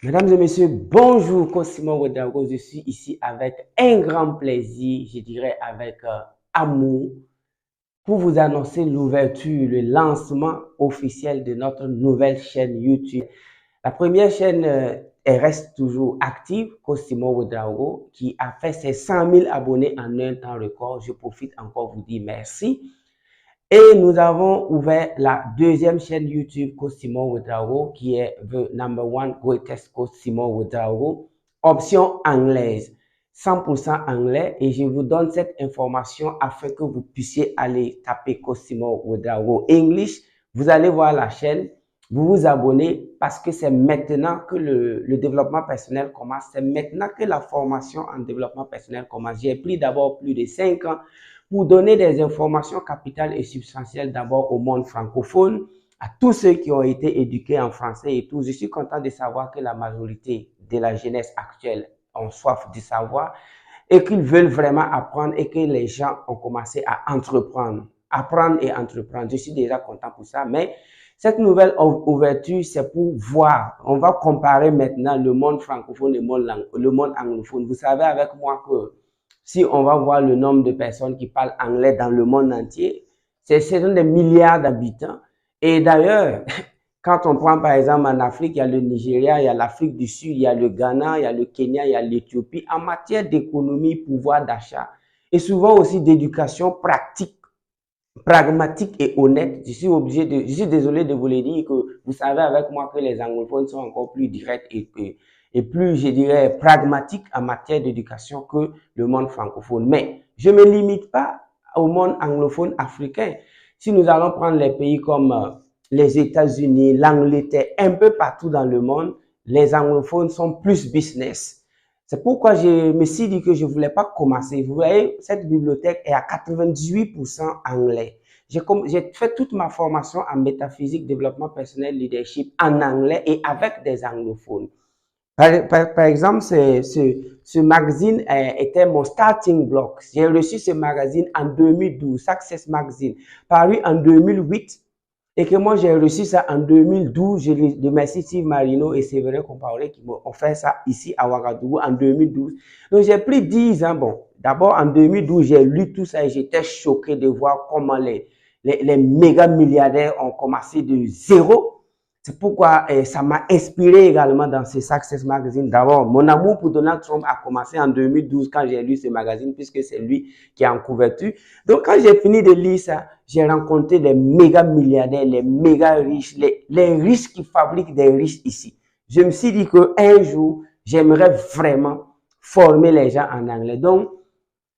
Mesdames et messieurs, bonjour, Cosimo Ouedraogo. Je suis ici avec un grand plaisir, je dirais avec amour, pour vous annoncer l'ouverture, le lancement officiel de notre nouvelle chaîne YouTube. La première chaîne, elle reste toujours active, Cosimo Ouedraogo, qui a fait ses 100 000 abonnés en un temps record. Je profite encore pour vous dire merci. Et nous avons ouvert la deuxième chaîne YouTube Cosimo Ouedraogo qui est the number one greatest Cosimo Ouedraogo, option anglaise, 100% anglais. Et je vous donne cette information afin que vous puissiez aller taper Cosimo Ouedraogo English. Vous allez voir la chaîne, vous vous abonnez parce que c'est maintenant que le développement personnel commence, c'est maintenant que la formation en développement personnel commence. J'ai pris d'abord plus de 5 ans pour donner des informations capitales et substantielles d'abord au monde francophone, à tous ceux qui ont été éduqués en français et tout. Je suis content de savoir que la majorité de la jeunesse actuelle ont soif de savoir et qu'ils veulent vraiment apprendre et que les gens ont commencé à entreprendre. Apprendre et entreprendre. Je suis déjà content pour ça, mais cette nouvelle ouverture, c'est pour voir. On va comparer maintenant le monde francophone et le monde anglophone. Vous savez avec moi que si on va voir le nombre de personnes qui parlent anglais dans le monde entier, c'est des milliards d'habitants. Et d'ailleurs, quand on prend par exemple en Afrique, il y a le Nigeria, il y a l'Afrique du Sud, il y a le Ghana, il y a le Kenya, il y a l'Éthiopie. En matière d'économie, pouvoir d'achat et souvent aussi d'éducation pratique, pragmatique et honnête, je suis désolé de vous le dire que vous savez avec moi que les anglophones sont encore plus directs et plus, je dirais, pragmatiques en matière d'éducation que le monde francophone. Mais je ne me limite pas au monde anglophone africain. Si nous allons prendre les pays comme les États-Unis, l'Angleterre, un peu partout dans le monde, les anglophones sont plus business. C'est pourquoi je me suis dit que je ne voulais pas commencer. Vous voyez, cette bibliothèque est à 98% anglais. J'ai fait toute ma formation en métaphysique, développement personnel, leadership en anglais et avec des anglophones. Par exemple, ce magazine était mon starting block. J'ai reçu ce magazine en 2012, Success Magazine, paru en 2008. Et que moi, j'ai reçu ça en 2012. Je remercie Steve Marino et Séverin Compaoré qui m'ont offert ça ici à Ouagadougou en 2012. Donc, j'ai pris 10 ans. Bon, d'abord, en 2012, j'ai lu tout ça et j'étais choqué de voir comment les méga milliardaires ont commencé de zéro. C'est pourquoi ça m'a inspiré également dans ce Success Magazine. D'abord, mon amour pour Donald Trump a commencé en 2012 quand j'ai lu ce magazine, puisque c'est lui qui est en couverture. Donc, quand j'ai fini de lire ça, j'ai rencontré les méga milliardaires, les méga riches, les riches qui fabriquent des riches ici. Je me suis dit qu'un jour, j'aimerais vraiment former les gens en anglais. Donc,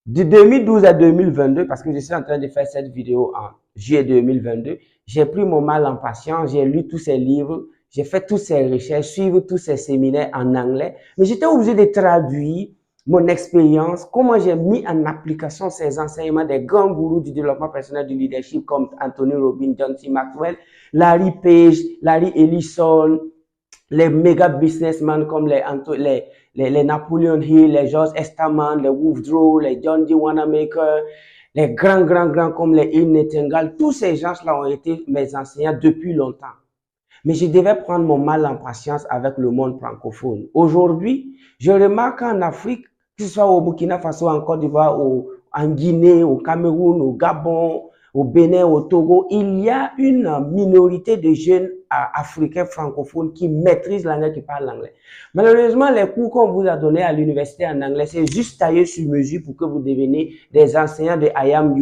de 2012 à 2022, parce que je suis en train de faire cette vidéo en juillet 2022, j'ai pris mon mal en patience, j'ai lu tous ces livres, j'ai fait toutes ces recherches, suivre tous ces séminaires en anglais, mais j'étais obligé de traduire mon expérience, comment j'ai mis en application ces enseignements des grands gourous du développement personnel du leadership comme Anthony Robbins, John C. Maxwell, Larry Page, Larry Ellison, les méga businessmen comme les Napoleon Hill, les George Esterman, les Woodrow, les John D. Wanamaker, les grands comme les Il Nightingale, tous ces gens-là ont été mes enseignants depuis longtemps. Mais je devais prendre mon mal en patience avec le monde francophone. Aujourd'hui, je remarque qu'en Afrique, que ce soit au Burkina Faso, en Côte d'Ivoire, en Guinée, au Cameroun, au Gabon, au Bénin, au Togo, il y a une minorité de jeunes africains francophones qui maîtrisent l'anglais, qui parlent l'anglais. Malheureusement, les cours qu'on vous a donnés à l'université en anglais, c'est juste taillé sur mesure pour que vous deveniez des enseignants de I am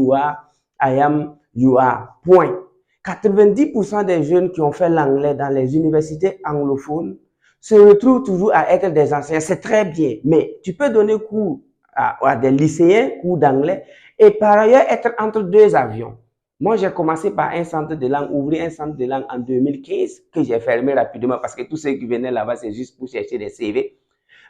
you are, point. 90% des jeunes qui ont fait l'anglais dans les universités anglophones se retrouvent toujours à être des enseignants. C'est très bien, mais tu peux donner cours à des lycéens, cours d'anglais, et par ailleurs être entre deux avions. Moi, j'ai commencé par un centre de langue, ouvrir un centre de langue en 2015, que j'ai fermé rapidement parce que tous ceux qui venaient là-bas, c'est juste pour chercher des CV.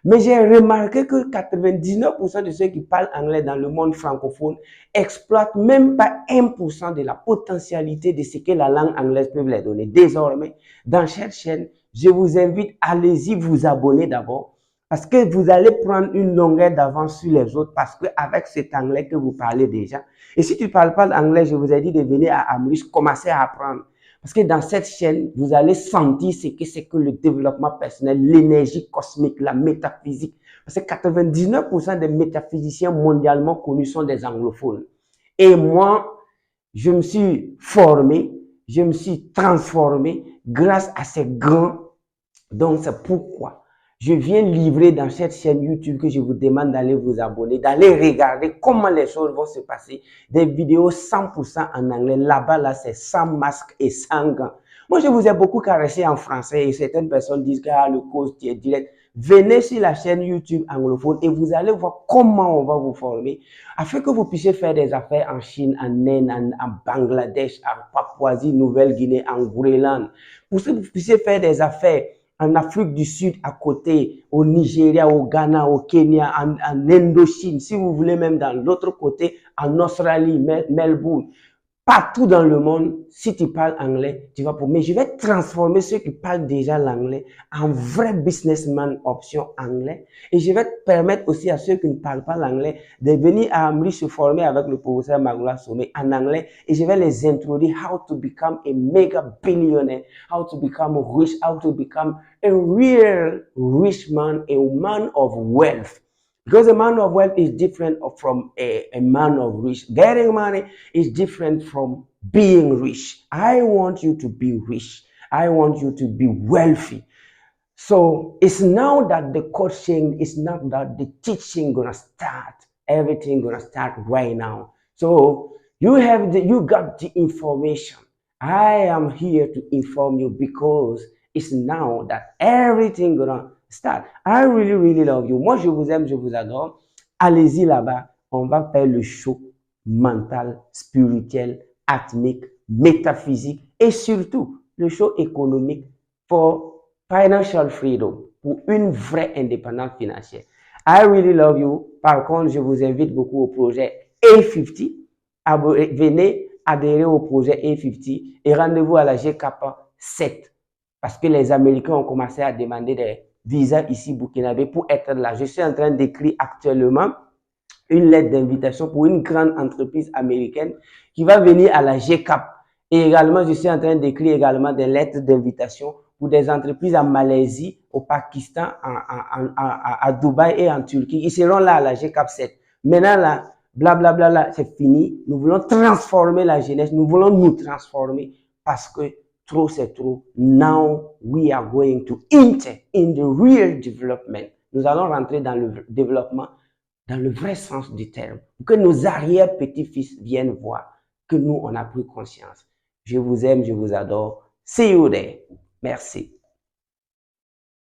Mais j'ai remarqué que 99% de ceux qui parlent anglais dans le monde francophone exploitent même pas 1% de la potentialité de ce que la langue anglaise peut leur donner. Désormais, dans cette chaîne, je vous invite, allez-y vous abonner d'abord parce que vous allez prendre une longueur d'avance sur les autres parce qu'avec cet anglais que vous parlez déjà, et si tu ne parles pas l'anglais, je vous ai dit de venir à Amrish, commencer à apprendre. Parce que dans cette chaîne, vous allez sentir ce que c'est que le développement personnel, l'énergie cosmique, la métaphysique. Parce que 99% des métaphysiciens mondialement connus sont des anglophones. Et moi, je me suis formé, je me suis transformé grâce à ces grands. Donc, c'est pourquoi je viens livrer dans cette chaîne YouTube que je vous demande d'aller vous abonner, d'aller regarder comment les choses vont se passer. Des vidéos 100% en anglais. Là-bas, là, c'est sans masque et sans gants. Moi, je vous ai beaucoup caressé en français et certaines personnes disent que le coach est direct. Venez sur la chaîne YouTube anglophone et vous allez voir comment on va vous former afin que vous puissiez faire des affaires en Chine, en Inde, en Bangladesh, en Papouasie, Nouvelle-Guinée, en Groenland. Pour que vous puissiez faire des affaires en Afrique du Sud à côté, au Nigeria, au Ghana, au Kenya, en Indochine, si vous voulez même dans l'autre côté, en Australie, Melbourne, partout dans le monde, si tu parles anglais, tu vas pour. Mais je vais transformer ceux qui parlent déjà l'anglais en vrai businessman option anglais. Et je vais permettre aussi à ceux qui ne parlent pas l'anglais de venir à Amri se former avec le professeur Magoula Somé en anglais. Et je vais les introduire how to become a mega billionaire, how to become rich, how to become a real rich man, a man of wealth. Because a man of wealth is different from a man of rich. Getting money is different from being rich. I want you to be rich. I want you to be wealthy. So it's now that the coaching, it's not that the teaching gonna start. Everything gonna start right now. So you got the information. I am here to inform you because it's now that everything gonna start. I really, really love you. Moi, je vous aime, je vous adore. Allez-y là-bas. On va faire le show mental, spirituel, atmique, métaphysique et surtout le show économique for financial freedom, pour une vraie indépendance financière. I really love you. Par contre, je vous invite beaucoup au projet A50. Venez adhérer au projet A50 et rendez-vous à la GCAP 7. Parce que les Américains ont commencé à demander des visas ici burkinabé pour être là. Je suis en train d'écrire actuellement une lettre d'invitation pour une grande entreprise américaine qui va venir à la GCAP. Et également, je suis en train d'écrire également des lettres d'invitation pour des entreprises en Malaisie, au Pakistan, à Dubaï et en Turquie. Ils seront là à la GCAP 7. Maintenant, là, blablabla, là, c'est fini. Nous voulons transformer la jeunesse. Nous voulons nous transformer parce que trop, c'est trop. Now, we are going to enter in the real development. Nous allons rentrer dans le développement dans le vrai sens du terme. Pour que nos arrière-petits-fils viennent voir que nous, on a pris conscience. Je vous aime, je vous adore. See you there. Merci.